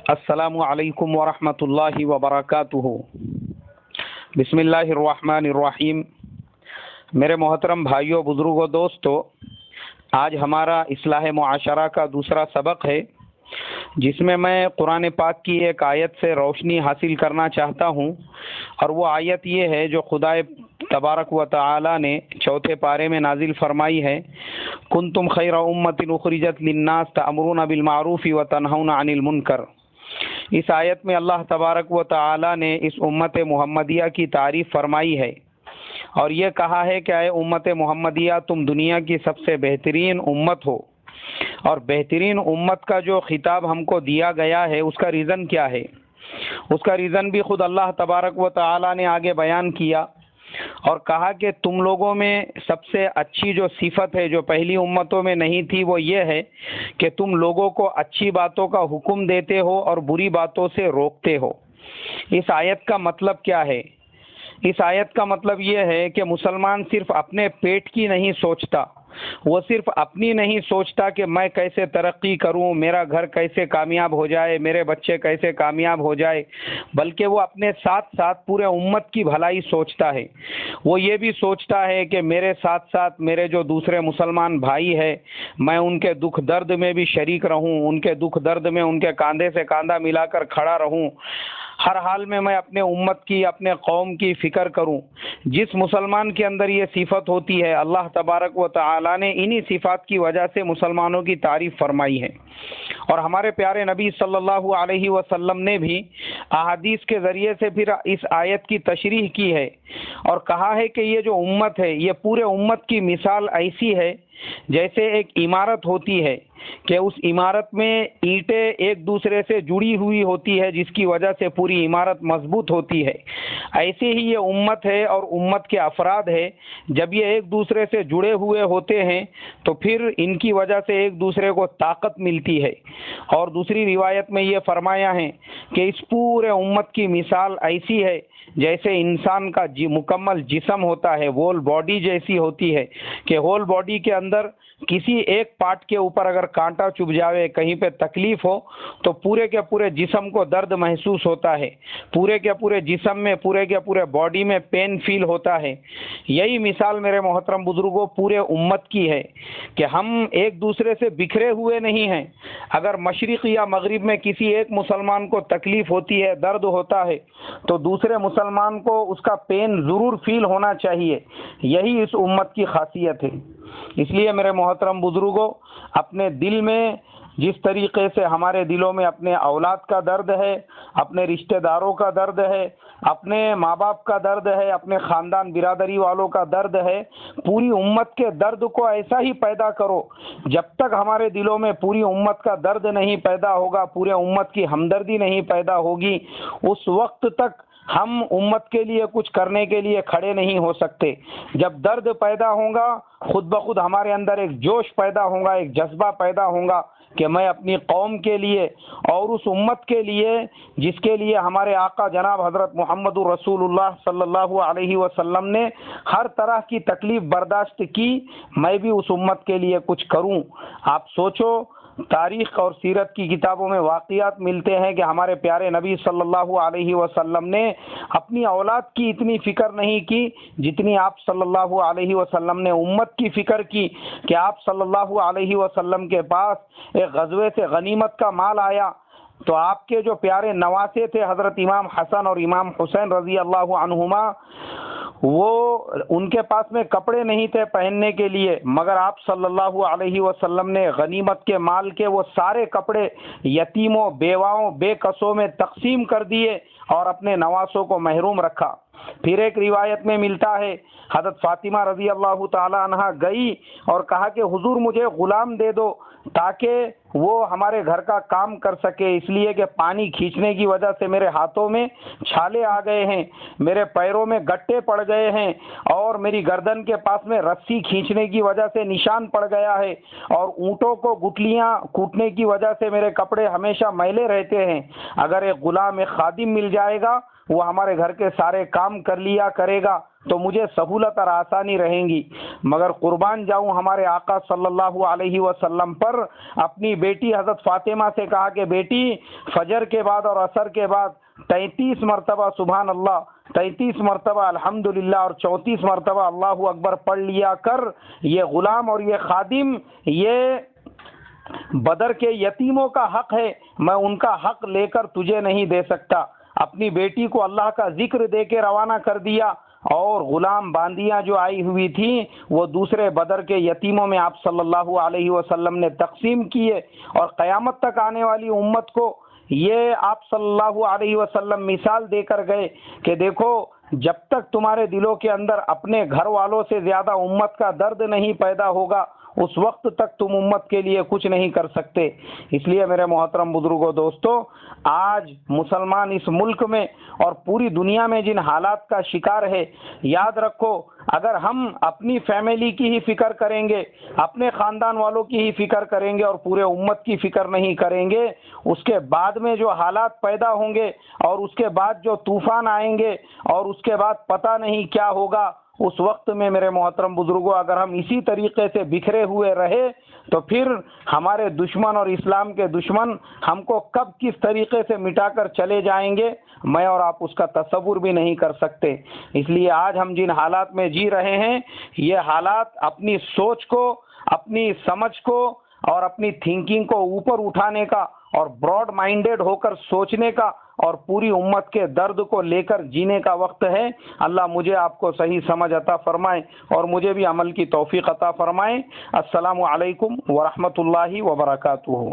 السلام علیکم ورحمۃ اللہ وبرکاتہ۔ بسم اللہ الرحمن الرحیم۔ میرے محترم بھائیوں، بزرگوں، دوستو، آج ہمارا اصلاح معاشرہ کا دوسرا سبق ہے، جس میں قرآن پاک کی ایک آیت سے روشنی حاصل کرنا چاہتا ہوں، اور وہ آیت یہ ہے جو خدا تبارک و تعالی نے چوتھے پارے میں نازل فرمائی ہے، کنتم خیر امۃ اخرجت للناس تأمرون بالمعروف وتنہون عن المنکر۔ اس آیت میں اللہ تبارک و تعالی نے اس امت محمدیہ کی تعریف فرمائی ہے، اور یہ کہا ہے کہ اے امت محمدیہ، تم دنیا کی سب سے بہترین امت ہو۔ اور بہترین امت کا جو خطاب ہم کو دیا گیا ہے، اس کا ریزن کیا ہے؟ اس کا ریزن بھی خود اللہ تبارک و تعالی نے آگے بیان کیا، اور کہا کہ تم لوگوں میں سب سے اچھی جو صفت ہے، جو پہلی امتوں میں نہیں تھی، وہ یہ ہے کہ تم لوگوں کو اچھی باتوں کا حکم دیتے ہو اور بری باتوں سے روکتے ہو۔ اس آیت کا مطلب کیا ہے؟ اس آیت کا مطلب یہ ہے کہ مسلمان صرف اپنے پیٹ کی نہیں سوچتا، وہ صرف اپنی نہیں سوچتا کہ میں کیسے ترقی کروں، میرا گھر کیسے کامیاب ہو جائے، میرے بچے کیسے کامیاب ہو جائے، بلکہ وہ اپنے ساتھ ساتھ پورے امت کی بھلائی سوچتا ہے۔ وہ یہ بھی سوچتا ہے کہ میرے ساتھ ساتھ میرے جو دوسرے مسلمان بھائی ہیں، میں ان کے دکھ درد میں بھی شریک رہوں، ان کے دکھ درد میں ان کے کاندھے سے کاندھا ملا کر کھڑا رہوں، ہر حال میں اپنے امت کی، اپنے قوم کی فکر کروں۔ جس مسلمان کے اندر یہ صفت ہوتی ہے، اللہ تبارک و تعالی نے انہی صفات کی وجہ سے مسلمانوں کی تعریف فرمائی ہے۔ اور ہمارے پیارے نبی صلی اللہ علیہ وسلم نے بھی احادیث کے ذریعے سے پھر اس آیت کی تشریح کی ہے، اور کہا ہے کہ یہ جو امت ہے، یہ پورے امت کی مثال ایسی ہے جیسے ایک عمارت ہوتی ہے کہ اس عمارت میں اینٹیں ایک دوسرے سے جڑی ہوئی ہوتی ہے، جس کی وجہ سے پوری عمارت مضبوط ہوتی ہے۔ ایسے ہی یہ امت ہے اور امت کے افراد ہے، جب یہ ایک دوسرے سے جڑے ہوئے ہوتے ہیں تو پھر ان کی وجہ سے ایک دوسرے کو طاقت ملتی ہے۔ اور دوسری روایت میں یہ فرمایا ہے کہ اس پورے امت کی مثال ایسی ہے جیسے انسان کا مکمل جسم ہوتا ہے، ہول باڈی جیسی ہوتی ہے، کہ ہول باڈی کے اندر کسی ایک پارٹ کے اوپر اگر کانٹا چبھ جاوے، کہیں پہ تکلیف ہو، تو پورے کے پورے جسم کو درد محسوس ہوتا ہے، پورے کے پورے جسم میں، پورے کے پورے باڈی میں پین فیل ہوتا ہے۔ یہی مثال میرے محترم بزرگوں پورے امت کی ہے کہ ہم ایک دوسرے سے بکھرے ہوئے نہیں ہیں۔ اگر مشرق یا مغرب میں کسی ایک مسلمان کو تکلیف ہوتی ہے، درد ہوتا ہے، تو دوسرے مسلمان کو اس کا پین ضرور فیل ہونا چاہیے۔ یہی اس امت کی خاصیت ہے۔ اس لیے میرے محترم بزرگوں، اپنے دل میں جس طریقے سے ہمارے دلوں میں اپنے اولاد کا درد ہے، اپنے رشتہ داروں کا درد ہے، اپنے ماں باپ کا درد ہے، اپنے خاندان برادری والوں کا درد ہے، پوری امت کے درد کو ایسا ہی پیدا کرو۔ جب تک ہمارے دلوں میں پوری امت کا درد نہیں پیدا ہوگا، پورے امت کی ہمدردی نہیں پیدا ہوگی، اس وقت تک ہم امت کے لیے کچھ کرنے کے لیے کھڑے نہیں ہو سکتے۔ جب درد پیدا ہوگا، خود بخود ہمارے اندر ایک جوش پیدا ہوگا، ایک جذبہ پیدا ہوگا کہ میں اپنی قوم کے لیے اور اس امت کے لیے جس کے لیے ہمارے آقا جناب حضرت محمد رسول اللہ صلی اللہ علیہ وسلم نے ہر طرح کی تکلیف برداشت کی، میں بھی اس امت کے لیے کچھ کروں۔ آپ سوچو، تاریخ اور سیرت کی کتابوں میں واقعات ملتے ہیں کہ ہمارے پیارے نبی صلی اللہ علیہ وسلم نے اپنی اولاد کی اتنی فکر نہیں کی جتنی آپ صلی اللہ علیہ وسلم نے امت کی فکر کی، کہ آپ صلی اللہ علیہ وسلم کے پاس ایک غزوے سے غنیمت کا مال آیا، تو آپ کے جو پیارے نواسے تھے حضرت امام حسن اور امام حسین رضی اللہ عنہما، وہ ان کے پاس میں کپڑے نہیں تھے پہننے کے لیے، مگر آپ صلی اللہ علیہ وسلم نے غنیمت کے مال کے وہ سارے کپڑے یتیموں، بیواؤں، بے کسوں میں تقسیم کر دیے اور اپنے نواسوں کو محروم رکھا۔ پھر ایک روایت میں ملتا ہے حضرت فاطمہ رضی اللہ تعالی عنہا گئی اور کہا کہ حضور مجھے غلام دے دو تاکہ وہ ہمارے گھر کا کام کر سکے، اس لیے کہ پانی کھینچنے کی وجہ سے میرے ہاتھوں میں چھالے آ گئے ہیں، میرے پیروں میں گٹے پڑ گئے ہیں، اور میری گردن کے پاس میں رسی کھینچنے کی وجہ سے نشان پڑ گیا ہے، اور اونٹوں کو گٹلیاں کوٹنے کی وجہ سے میرے کپڑے ہمیشہ میلے رہتے ہیں۔ اگر ایک غلام، ایک خادم مل جائے گا، وہ ہمارے گھر کے سارے کام کر لیا کرے گا، تو مجھے سہولت اور آسانی رہیں گی، مگر قربان جاؤں ہمارے آقا صلی اللہ علیہ وسلم پر اپنی بیٹی حضرت فاطمہ سے کہا کہ بیٹی فجر کے بعد اور عصر کے بعد 33 مرتبہ سبحان اللہ، 33 مرتبہ الحمدللہ اور 34 مرتبہ اللہ اکبر پڑھ لیا کر۔ یہ غلام اور یہ خادم یہ بدر کے یتیموں کا حق ہے، میں ان کا حق لے کر تجھے نہیں دے سکتا۔ اپنی بیٹی کو اللہ کا ذکر دے کے روانہ کر دیا، اور غلام باندیاں جو آئی ہوئی تھیں وہ دوسرے بدر کے یتیموں میں آپ صلی اللہ علیہ وسلم نے تقسیم کیے، اور قیامت تک آنے والی امت کو یہ آپ صلی اللہ علیہ وسلم مثال دے کر گئے کہ دیکھو جب تک تمہارے دلوں کے اندر اپنے گھر والوں سے زیادہ امت کا درد نہیں پیدا ہوگا اس وقت تک تم امت کے لیے کچھ نہیں کر سکتے۔ اس لیے میرے محترم بزرگوں دوستو، آج مسلمان اس ملک میں اور پوری دنیا میں جن حالات کا شکار ہے، یاد رکھو اگر ہم اپنی فیملی کی ہی فکر کریں گے، اپنے خاندان والوں کی ہی فکر کریں گے اور پورے امت کی فکر نہیں کریں گے، اس کے بعد میں جو حالات پیدا ہوں گے اور اس کے بعد جو طوفان آئیں گے اور اس کے بعد پتہ نہیں کیا ہوگا، اس وقت میں میرے محترم بزرگوں اگر ہم اسی طریقے سے بکھرے ہوئے رہے تو پھر ہمارے دشمن اور اسلام کے دشمن ہم کو کب کس طریقے سے مٹا کر چلے جائیں گے میں اور آپ اس کا تصور بھی نہیں کر سکتے۔ اس لیے آج ہم جن حالات میں جی رہے ہیں یہ حالات اپنی سوچ کو، اپنی سمجھ کو اور اپنی تھنکنگ کو اوپر اٹھانے کا اور براڈ مائنڈڈ ہو کر سوچنے کا اور پوری امت کے درد کو لے کر جینے کا وقت ہے۔ اللہ مجھے آپ کو صحیح سمجھ عطا فرمائے اور مجھے بھی عمل کی توفیق عطا فرمائے۔ السلام علیکم ورحمۃ اللہ وبرکاتہ۔